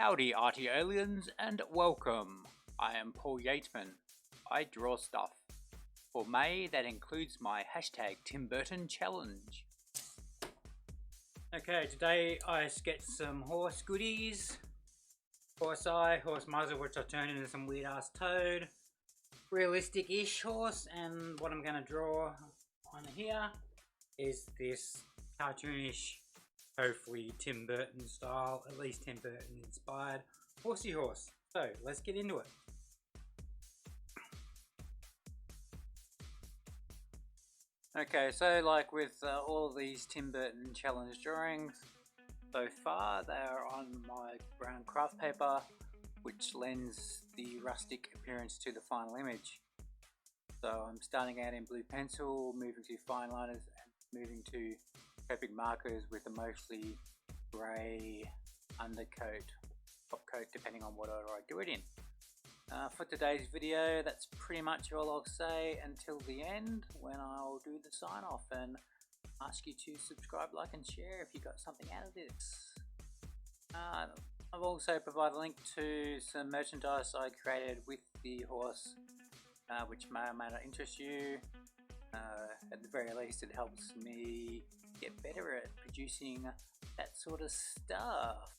Howdy ArtyAliens and welcome. I am Paul Yateman. I draw stuff. For May that includes my hashtag Tim Burton challenge. Okay, today I sketched some horse goodies. Horse eye, horse muzzle, which I turned into some weird ass toad. Realistic-ish horse, and what I'm going to draw on here is this cartoonish, hopefully Tim Burton style, at least Tim Burton inspired horsey horse. So let's get into it. Okay, so like with all these Tim Burton challenge drawings so far, they are on my brown craft paper, which lends the rustic appearance to the final image. So I'm starting out in blue pencil, moving to fine liners, and moving to Copic markers with a mostly grey undercoat, top coat, depending on what order I do it in. For today's video, that's pretty much all I'll say until the end, when I'll do the sign off and ask you to subscribe, like and share if you got something out of this. I've also provided a link to some merchandise I created with the horse, which may or may not interest you. At the very least, it helps me get better at producing that sort of stuff.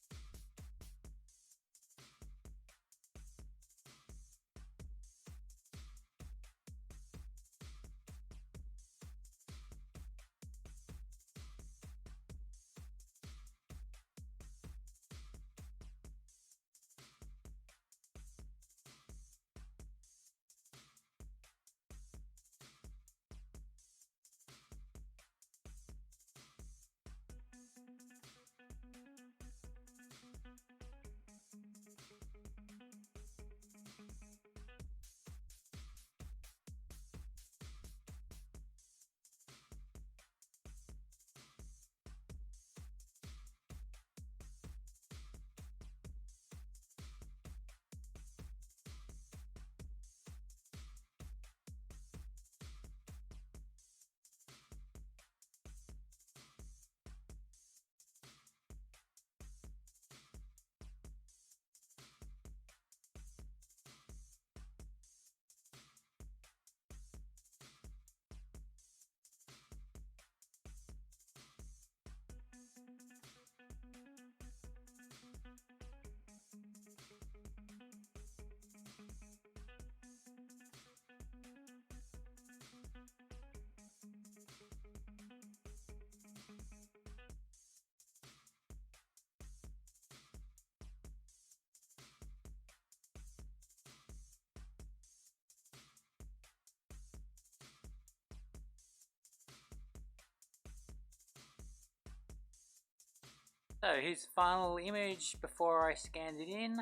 So his final image before I scanned it in,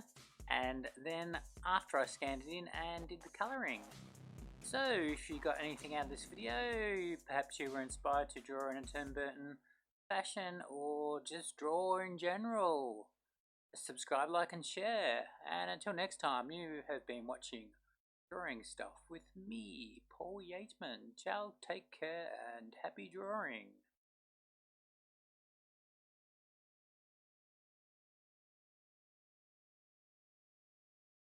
and then after I scanned it in and did the colouring. So if you got anything out of this video, perhaps you were inspired to draw in a Tim Burton fashion, or just draw in general, subscribe, like and share. And until next time, you have been watching Drawing Stuff with me, Paul Yateman. Ciao, take care and happy drawing.